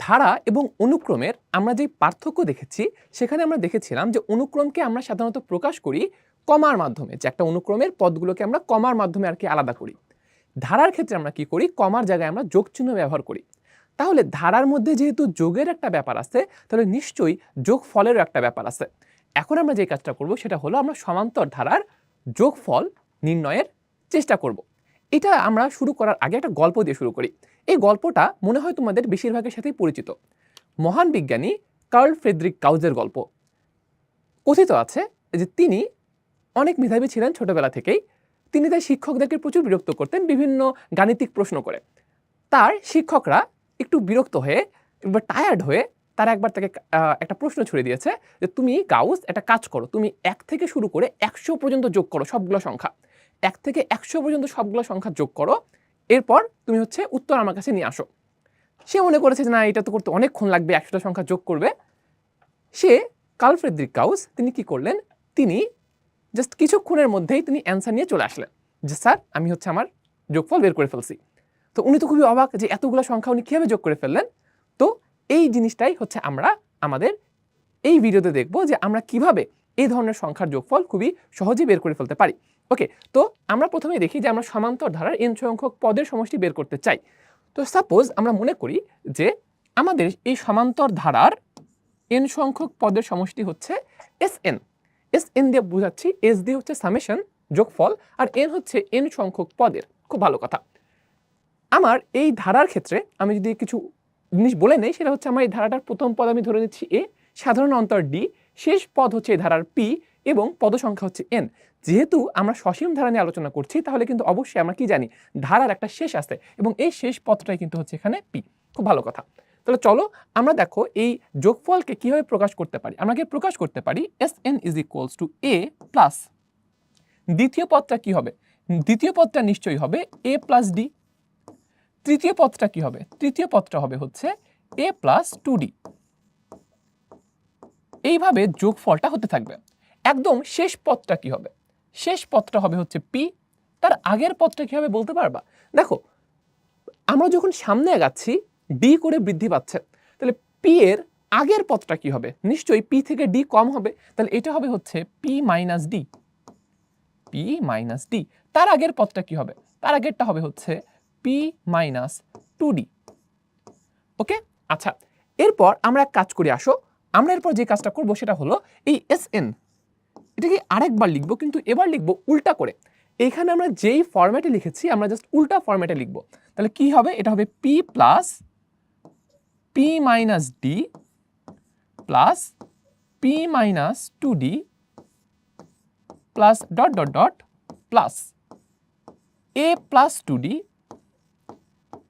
ধারা এবং অনুক্রমের আমরা যে পার্থক্য দেখেছি সেখানে আমরা দেখেছিলাম যে অনুক্রমকে আমরা সাধারণত প্রকাশ করি কমার মাধ্যমে, যে একটা অনুক্রমের পদগুলোকে আমরা কমার মাধ্যমে আর কি আলাদা করি। ধারার ক্ষেত্রে আমরা কি করি, কমার জায়গায় আমরা যোগ চিহ্ন ব্যবহার করি। তাহলে ধারার মধ্যে যেহেতু যোগের একটা ব্যাপার আছে, তাহলে নিশ্চয়ই যোগফলেরও একটা ব্যাপার আছে। এখন আমরা যে কাজটা করব সেটা হলো আমরা সমান্তর ধারার যোগফল নির্ণয়ের চেষ্টা করব। এটা আমরা শুরু করার আগে একটা গল্প দিয়ে শুরু করি। এই গল্পটা মনে হয় তোমাদের বেশিরভাগের সাথেই পরিচিত। মহান বিজ্ঞানী কার্ল ফ্রেডরিক গাউসের গল্প। কথিত আছে যে তিনি অনেক মেধাবী ছিলেন ছোটবেলা থেকেই। তিনি তার শিক্ষকদেরকে প্রচুর বিরক্ত করতেন বিভিন্ন গাণিতিক প্রশ্ন করে। তার শিক্ষকরা একটু বিরক্ত হয়ে, একবার টায়ার্ড হয়ে তারা একবার তাকে একটা প্রশ্ন ছুড়ে দিয়েছে যে তুমি গাউস একটা কাজ করো, তুমি 1 থেকে শুরু করে 100 পর্যন্ত যোগ করো সবগুলো সংখ্যা। 1 থেকে 100 পর্যন্ত সবগুলো সংখ্যা যোগ করো, এরপর তুমি হচ্ছে উত্তর আমার কাছে নিয়ে আসো। সে মনে করেছে যে না, এটা তো করতে অনেকক্ষণ লাগবে, 100টা সংখ্যা যোগ করবে। সে কার্ল ফ্রেডরিক গাউস তিনি কি করলেন, তিনি জাস্ট কিছুক্ষণের মধ্যেই তিনি অ্যান্সার নিয়ে চলে আসলেন যে স্যার আমি হচ্ছে আমার যোগফল বের করে ফেলছি। তো উনি তো খুবই অবাক যে এতগুলো সংখ্যা উনি কীভাবে যোগ করে ফেললেন। তো এই জিনিসটাই হচ্ছে আমরা আমাদের এই ভিডিওতে দেখব যে আমরা কিভাবে এই ধরনের সংখ্যার যোগফল খুবই সহজে বের করে ফেলতে পারি। ওকে, তো আমরা প্রথমেই দেখি যে আমরা সমান্তর ধারার n সংখ্যক পদের সমষ্টি বের করতে চাই। তো সাপোজ আমরা মনে করি যে আমাদের এই সমান্তর ধারার n সংখ্যক পদের সমষ্টি হচ্ছে Sn। Sn দিয়ে বোঝাচ্ছি, S দিয়ে হচ্ছে সামেশন যোগফল, আর n হচ্ছে n সংখ্যক পদের। খুব ভালো কথা। আমার এই ধারার ক্ষেত্রে আমি যদি কিছু জিনিস বলে নেই, সেটা হচ্ছে আমার এই ধারাটার প্রথম পদ আমি ধরে নিচ্ছি a, সাধারণ অন্তর d, শেষ পদ হচ্ছে এই ধারার p এবং পদ সংখ্যা হচ্ছে n। যেহেতু আমরা সসীম ধারা নিয়ে আলোচনা করছি, তাহলে কিন্তু অবশ্যই আমরা কি জানি, ধারার একটা শেষ আছে এবং এই শেষ পদটাই কিন্তু হচ্ছে এখানে p। খুব ভালো কথা। তাহলে চলো আমরা দেখো এই যোগফলকে কিভাবে প্রকাশ করতে পারি। আমরা প্রকাশ করতে পারি Sn = a প্লাস দ্বিতীয় পদটা কি হবে, দ্বিতীয় পদটা নিশ্চয়ই হবে a প্লাস d। তৃতীয় পদটা কি হবে, তৃতীয় পদটা হবে হচ্ছে a প্লাস 2d। এইভাবে যোগফলটা হতে থাকবে। একদম শেষ পদটা কি হবে, শেষ পদটা হবে হচ্ছে p। তার আগের পদটা কি হবে বলতে পারবা? দেখো আমরা যখন সামনে আগাচ্ছি d করে বৃদ্ধি পাচ্ছে, তাহলে p এর আগের পদটা কি হবে, নিশ্চয়ই p থেকে d কম হবে, তাহলে এটা হবে হচ্ছে p minus d। p minus d। তার আগের পদটা কি হবে, তার আগেরটা হবে হচ্ছে p মাইনাস 2d। ওকে, আচ্ছা এরপর আমরা এক কাজ করি, আসো আমরা এরপর যে কাজটা করব সেটা হলো এই Sn এটাকে আরেকবার লিখবো, কিন্তু এবার লিখবো উল্টা করে। এখানে আমরা যেই ফরম্যাটে লিখেছি আমরা জাস্ট উল্টা ফরম্যাটে লিখবো। তাহলে কি হবে, এটা হবে p plus p minus d plus p minus 2d plus dot dot dot plus a plus 2d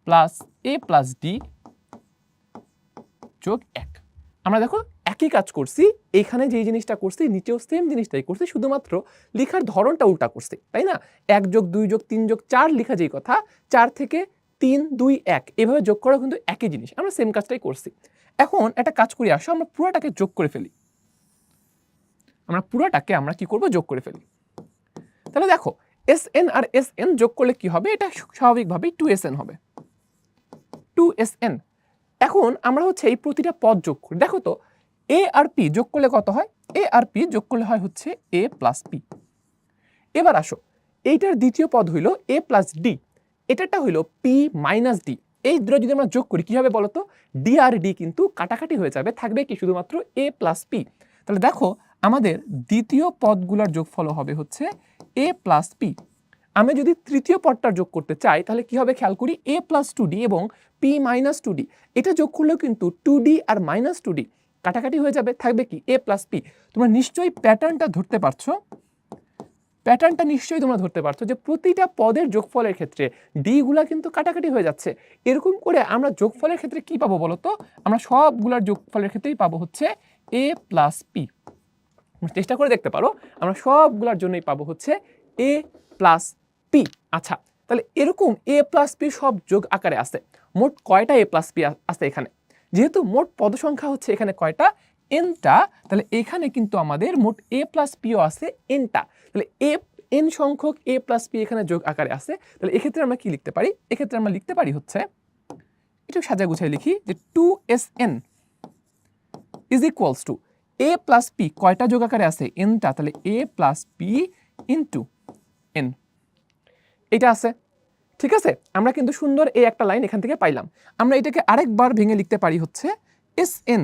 plus a plus d যোগ 1। আমরা দেখো একই কাজ করছি, এখানে যেই জিনিসটা করছি নিচেও সেম জিনিসটাই করছি, শুধুমাত্র লেখার ধরনটা উল্টা করছি, তাই না? 1 যোগ 2 যোগ 3 যোগ 4 লেখা যেই কথা, 4 থেকে 3 2 1 এভাবে যোগ করা কিন্তু একই জিনিস, আমরা সেম কাজটাই করছি। এখন একটা কাজ করি, আসো আমরা পুরোটাকে যোগ করে ফেলি। আমরা পুরোটাকে আমরা কি করব, যোগ করে ফেলি। তাহলে দেখো Sn আর Sn যোগ করলে কি হবে, এটা স্বাভাবিকভাবেই 2Sn হবে, 2Sn। এখন আমরা হচ্ছে এই প্রতিটা পদ যোগ করি। দেখো তো a আর p যোগ করলে কত হয়, a আর p যোগ করলে হয় হচ্ছে a প্লাস p। এবার আসো এইটার দ্বিতীয় পদ হইল a প্লাস d, এটাটা হইল p মাইনাস d। এই দুটো যদি আমরা যোগ করি কি হবে বলতো, d আর d কিন্তু কাটাকাটি হয়ে যাবে, থাকবে কি শুধুমাত্র a প্লাস p। তাহলে দেখো আমাদের দ্বিতীয় পদগুলোর যোগফল হবে হচ্ছে a প্লাস p। আমি যদি তৃতীয় পদটা যোগ করতে চাই তাহলে কি হবে খেয়াল করি, a প্লাস 2d এবং p মাইনাস 2d, এটা যোগ করলেও কিন্তু 2d আর মাইনাস 2d কাটাকাটি হয়ে যাবে, থাকবে কি a প্লাস p। তোমরা নিশ্চয়ই প্যাটার্নটা ধরতে পারছো, প্যাটার্নটা নিশ্চয়ই তোমরা ধরতে পারছো যে প্রতিটা পদের যোগফলের ক্ষেত্রে d গুলা কিন্তু কাটাকাটি হয়ে যাচ্ছে। এরকম করে আমরা যোগফলের ক্ষেত্রে কি পাবো বলতো, আমরা সবগুলার যোগফলের ক্ষেত্রেই পাবো হচ্ছে a প্লাস p। চেষ্টা করে দেখতে পারো, আমরা সবগুলার জন্যই পাবো হচ্ছে a প্লাস p। আচ্ছা তাহলে এরকম a প্লাস p সব যোগ আকারে আছে। মোট কয়টা a প্লাস p আছে এখানে, যেহেতু মোট পদ সংখ্যা হচ্ছে এখানে কয়টা, nটা, তাহলে এখানে কিন্তু আমাদের মোট a প্লাস p ও আছে nটা। তাহলে n সংখ্যক a প্লাস p এখানে যোগ আকারে আছে। তাহলে এক্ষেত্রে আমরা কি লিখতে পারি, এক্ষেত্রে আমরা লিখতে পারি হচ্ছে একটু সাজা গুছাই লিখি যে 2SN is equals to a plus p, কয়টা যোগ আকারে আছে nটা, তাহলে a plus p into n, এটা আছে। ঠিক আছে, আমরা কিন্তু সুন্দর এই একটা লাইন এখান থেকে পাইলাম। আমরা এটাকে আরেকবার ভেঙে লিখতে পারি হচ্ছে Sn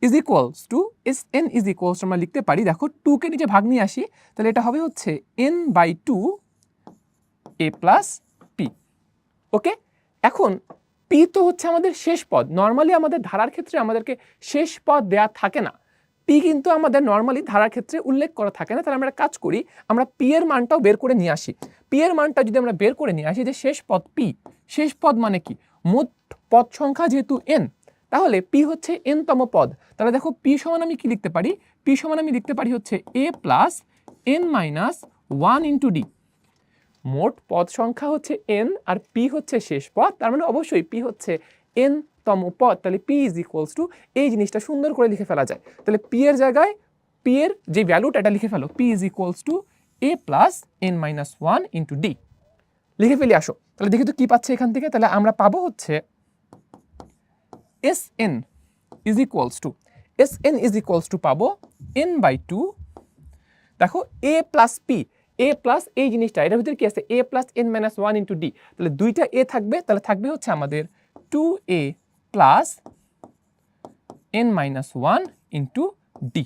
ইজ ইকুয়ালস টু আমরা লিখতে পারি, দেখো 2 কে নিচে ভাগ নিয়ে আসি, তাহলে এটা হবে হচ্ছে n/2 a প্লাস p। ওকে, এখন p তো হচ্ছে আমাদের শেষ পদ। নর্মালি আমাদের ধারার ক্ষেত্রে আমাদেরকে শেষ পদ দেয়া থাকে না, p কিন্তু আমাদের নর্মালি ধারার ক্ষেত্রে উল্লেখ করা থাকে না। তাহলে আমরা কাজ করি, আমরা p এর মানটাও বের করে নিয়ে আসি। p এর মানটা যদি আমরা বের করে নিয়ে আসি, যে শেষ পদ p, শেষ পদ মানে কি, মোট পদ সংখ্যা যেহেতু n, তাহলে p হচ্ছে n তম পদ। তাহলে দেখো p সমান আমি কি লিখতে পারি, p সমান আমি লিখতে পারি হচ্ছে a plus n minus 1 into d। মোট পদ সংখ্যা হচ্ছে n আর p হচ্ছে শেষ পদ, তার মানে অবশ্যই p হচ্ছে n তম পদ। তাহলে p ইজ ইকুয়ালস টু, এই জিনিসটা সুন্দর করে লিখে ফেলা যায়। তাহলে p এর জায়গায় p এর যে ভ্যালুটা এটা লিখে ফেলো, p is equals to a plus n minus 1 into d। লিখে ফেলি আসো, তাহলে দেখি তো কি পাচ্ছে এখান থেকে। তাহলে আমরা পাবো হচ্ছে Sn ইজ ইকুয়ালস টু পাবো n/2, দেখো a plus p, a plus এই জিনিসটা, এটার ভিতরে কি আছে, a plus n minus 1 into d। তাহলে দুইটা a থাকবে, তাহলে থাকবে হচ্ছে আমাদের 2a plus n minus 1 into d।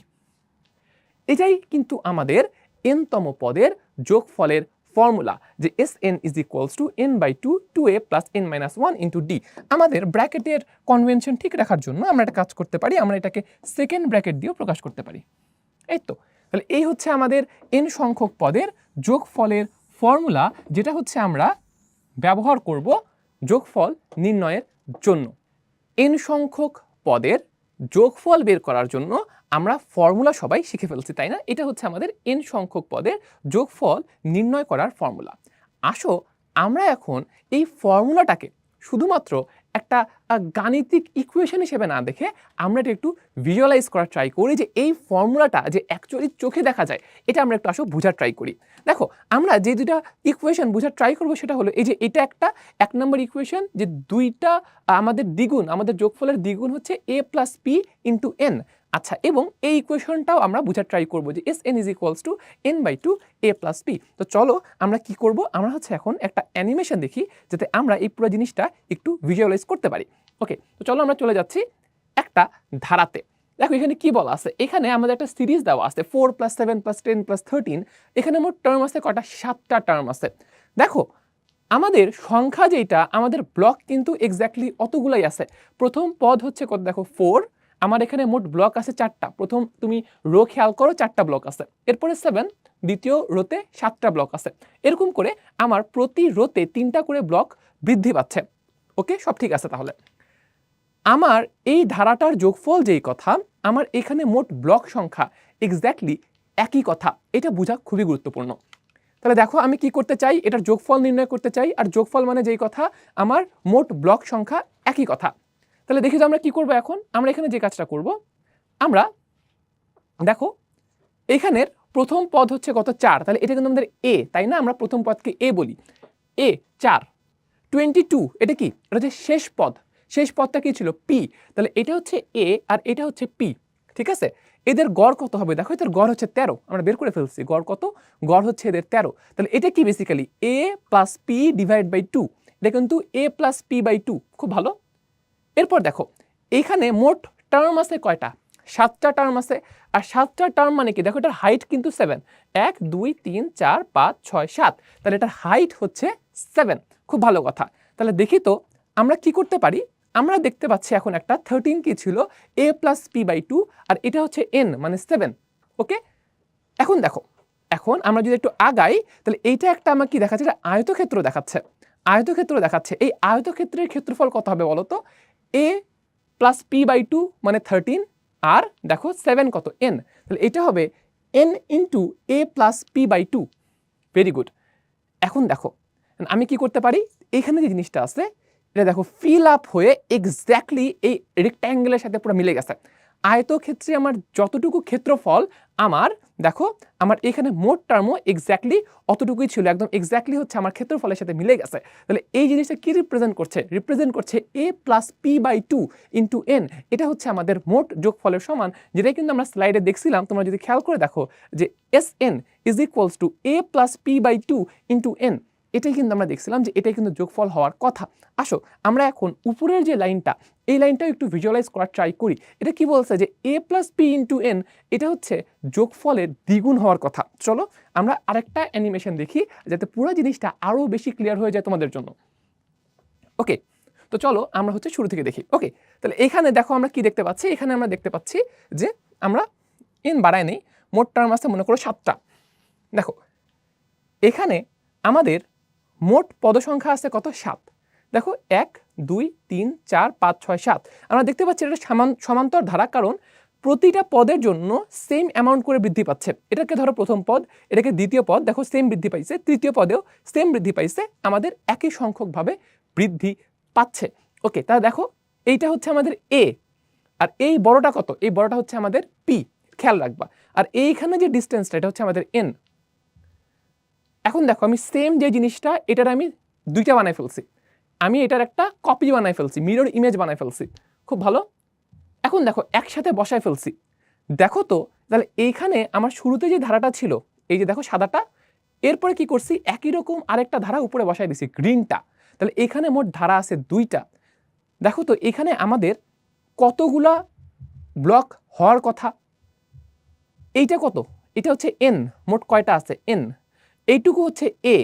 এটাই কিন্তু আমাদের n তম পদের যোগফলের ফর্মুলা, যে Sn is equals to n/2 2a plus n minus 1 into d। আমাদের ব্র্যাকেটের কনভেনশন ঠিক রাখার জন্য আমরা একটা কাজ করতে পারি, আমরা এটাকে সেকেন্ড ব্র্যাকেট দিয়েও প্রকাশ করতে পারি। এই তো, তাহলে এই হচ্ছে আমাদের n সংখ্যক পদের যোগফলের ফর্মুলা, যেটা হচ্ছে আমরা ব্যবহার করব যোগফল নির্ণয়ের জন্য। n সংখ্যক পদের যোগফল বের করার জন্য আমরা ফর্মুলা সবাই শিখে ফেলছি, তাই না? এটা হচ্ছে আমাদের n সংখ্যক পদের যোগফল নির্ণয় করার ফর্মুলা। আসো আমরা এখন এই ফর্মুলাটাকে শুধুমাত্র একটা গাণিতিক ইকুয়েশন হিসেবে না দেখে আমরা এটা একটু ভিজুয়ালাইজ করার ট্রাই করি, যে এই ফর্মুলাটা যে অ্যাকচুয়ালি চোখে দেখা যায়, এটা আমরা একটু আসো বোঝার ট্রাই করি। দেখো আমরা যে দুইটা ইকুয়েশন বোঝার ট্রাই করবো, সেটা হলো এই যে এটা একটা 1 নম্বর ইকুয়েশন, যে দুইটা আমাদের দ্বিগুণ, আমাদের যোগফলের দ্বিগুণ হচ্ছে a plus p into n। আচ্ছা, এবং এই ইকুয়েশনটাও আমরা বোঝার ট্রাই করবো, যে Sn is equals to n/2 a plus p। তো চলো আমরা কি করব, আমরা হচ্ছে এখন একটা অ্যানিমেশন দেখি, যাতে আমরা এই পুরো জিনিসটা একটু ভিজুয়ালাইজ করতে পারি। ওকে, তো চলো আমরা চলে যাচ্ছি একটা ধারাতে। দেখো এখানে কি বলা আছে, এখানে আমাদের একটা সিরিজ দেওয়া আছে 4 + 7 + 10 + 13। এখানে মোট টার্ম আছে কটা, 7টা টার্ম আছে। দেখো আমাদের সংখ্যা যেটা, আমাদের ব্লক কিন্তু এক্স্যাক্টলি অতগুলাই আছে। প্রথম পদ হচ্ছে কত, দেখো 4, আমার এখানে মোট ব্লক আছে 4টা। প্রথম তুমি রো খেয়াল করো, 4টা ব্লক আছে। এরপরে 7, দ্বিতীয় রোতে 7টা ব্লক আছে। এরকম করে আমার প্রতি রোতে 3টা করে ব্লক বৃদ্ধি পাচ্ছে। ওকে, সব ঠিক আছে। তাহলে আমার এই ধারাটার যোগফল যেই কথা, আমার এখানে মোট ব্লক সংখ্যা এক্স্যাক্টলি একই কথা, এটা বোঝা খুবই গুরুত্বপূর্ণ। তাহলে দেখো আমি কি করতে চাই, এটার যোগফল নির্ণয় করতে চাই, আর যোগফল মানে যেই কথা, আমার মোট ব্লক সংখ্যা একই কথা। তাহলে দেখি যে আমরা কি করব এখন। আমরা এখানে যে কাজটা করব, আমরা দেখো এখানের প্রথম পদ হচ্ছে কত, 4। তাহলে এটা কিন্তু আমাদের a, তাই না? আমরা প্রথম পদকে a বলি, a 4। 22 এটা কি, এটা হচ্ছে শেষ পদ। শেষ পদটা কি ছিল, p। তাহলে এটা হচ্ছে a আর এটা হচ্ছে p। ঠিক আছে, এদের গড় কত হবে, দেখো এদের গড় হচ্ছে 13। আমরা বের করে ফেলছি গড় কত, গড় হচ্ছে এদের 13। তাহলে এটা কি basically a plus p divide by 2, এটা কিন্তু a প্লাস p বাই 2। খুব ভালো। এরপর দেখো এইখানে মোট টার্ম আছে কয়টা, 7টা টার্ম আছে। আর 7টা টার্ম মানে কি, দেখো এটার হাইট কিন্তু 7, 1 2 3 4 5 6 7। তাহলে এটার হাইট হচ্ছে 7। খুব ভালো কথা। তাহলে দেখি তো আমরা কি করতে পারি। আমরা দেখতে পাচ্ছি এখন একটা 13 কি ছিল, a প্লাস p বাই 2, আর এটা হচ্ছে n মানে 7। ওকে, এখন দেখো, এখন আমরা যদি একটু আগাই, তাহলে এইটা একটা আমার কি দেখাচ্ছে, এটা আয়তক্ষেত্র দেখাচ্ছে। আয়তক্ষেত্র দেখাচ্ছে, এই আয়তক্ষেত্রের ক্ষেত্রফল কত হবে বলো তো, a প্লাস p বাই 2 মানে 13, আর দেখো 7 কত, n। তাহলে এটা হবে n into a plus p by 2। Very good. এখন দেখো আমি কি করতে পারি, এখানে যে জিনিসটা আছে, এটা দেখো ফিল আপ হয়ে এক্স্যাক্টলি এই রেক্ট্যাঙ্গেলের সাথে পুরো মিলে গেছে। আয়তক্ষেত্রে আমার যতটুকু ক্ষেত্রফল আমার দেখো আমার এখানে মোট টার্মও এক্স্যাক্টলি অতটুকুই ছিল, একদম এক্স্যাক্টলি হচ্ছে আমার ক্ষেত্রফলের সাথে মিলে গেছে। তাহলে এই জিনিসটা কি রিপ্রেজেন্ট করছে a plus p/2 into n। এটা হচ্ছে আমাদের মোট যোগফলের সমান, যেটাই কিন্তু আমরা স্লাইডে দেখছিলাম। তোমরা যদি খেয়াল করে দেখো যে Sn is equals to a plus p/2 into n, এটাই কিন্তু আমরা দেখছিলাম যে এটাই কিন্তু যোগফল হওয়ার কথা। আসো আমরা এখন উপরের যে লাইনটা, এই লাইনটাও একটু ভিজুয়ালাইজ করার ট্রাই করি। এটা কি বলছে যে a plus p into n, এটা হচ্ছে যোগফলের দ্বিগুণ হওয়ার কথা। চলো আমরা আরেকটা অ্যানিমেশন দেখি যাতে পুরো জিনিসটা আরও বেশি ক্লিয়ার হয়ে যায় তোমাদের জন্য। ওকে, তো চলো আমরা হচ্ছে শুরু থেকে দেখি। ওকে, তাহলে এখানে দেখো আমরা কি দেখতে পাচ্ছি, এখানে আমরা দেখতে পাচ্ছি যে আমরা n বাড়ায় নেই, মোট টার্ম আছে মনে করো 7টা। দেখো এখানে আমাদের মোট পদসংখ্যা আছে কত? 7। দেখো 1 2 3 4 5 6 7। আমরা দেখতে পাচ্ছি এটা সমান্তর ধারা, কারণ প্রতিটা পদের জন্য সেম অ্যামাউন্ট করে বৃদ্ধি পাচ্ছে। এটাকে ধরো প্রথম পদ, এটাকে দ্বিতীয় পদ, দেখো সেম বৃদ্ধি পাইছে, তৃতীয় পদেও সেম বৃদ্ধি পাইছে, আমাদের একই সংখ্যকভাবে বৃদ্ধি পাচ্ছে। ওকে, তাহলে দেখো এইটা হচ্ছে আমাদের a, আর এই বড়টা কত? এই বড়টা হচ্ছে আমাদের p, খেয়াল রাখবা। আর এইখানে যে ডিস্টেন্সটা, এটা হচ্ছে আমাদের n। এখন দেখো আমি সেম যে জিনিসটা, এটার আমি দুইটা বানাই ফেলছি, আমি এটার একটা কপি বানাই ফেলছি, মিরর ইমেজ বানাই ফেলছি। খুব ভালো। এখন দেখো একসাথে বসায় ফেলছি, দেখো তো তাহলে এইখানে আমার শুরুতে যে ধারাটা ছিল, এই যে দেখো সাদাটা, এরপরে কি করছি, একই রকম আরেকটা ধারা উপরে বসায় দিছি, গ্রিনটা। তাহলে এখানে মোট ধারা আছে 2টা। দেখো তো এখানে আমাদের কতগুলা ব্লক হওয়ার কথা? এইটা কত? এটা হচ্ছে n, মোট কয়টা আছে? n। এইটুকু হচ্ছে a,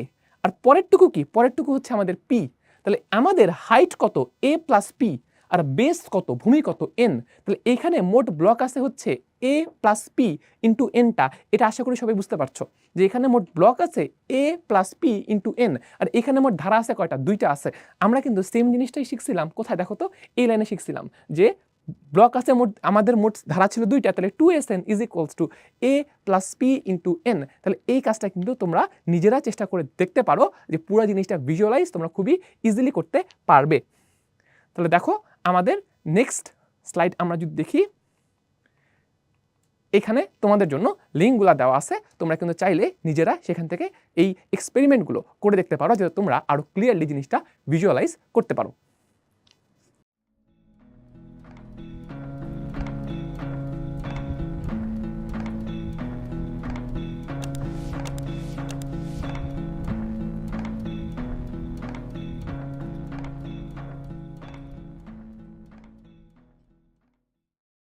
আর পরেরটুকু কি? পরেরটুকু হচ্ছে আমাদের p। তাহলে আমাদের হাইট কত? a প্লাস p, আর বেস কত? ভূমি কত? n। তাহলে এখানে মোট ব্লক আছে হচ্ছে a প্লাস p ইন্টু nটা। এটা আশা করি সবাই বুঝতে পারছো যে এখানে মোট ব্লক আছে a plus p into n, আর এখানে মোট ধারা আছে কয়টা? 2টা আছে। আমরা কিন্তু সেম জিনিসটাই শিখছিলাম, কোথায় দেখো তো, এই লাইনে শিখছিলাম যে ব্লক আছে মোট, আমাদের মোট ধারা ছিল 2টা, তাহলে 2sn is equals to a plus p into n। তাহলে এই কাজটা কিন্তু তোমরা নিজেরা চেষ্টা করে দেখতে পারো যে পুরো জিনিসটা ভিজুয়ালাইজ তোমরা খুবই ইজিলি করতে পারবে। তাহলে দেখো আমাদের নেক্সট স্লাইড আমরা যদি দেখি, এখানে তোমাদের জন্য লিঙ্কগুলো দেওয়া আছে, তোমরা কিন্তু চাইলে নিজেরা সেখান থেকে এই এক্সপেরিমেন্টগুলো করে দেখতে পারো, যাতে তোমরা আরও ক্লিয়ারলি জিনিসটা ভিজুয়ালাইজ করতে পারো।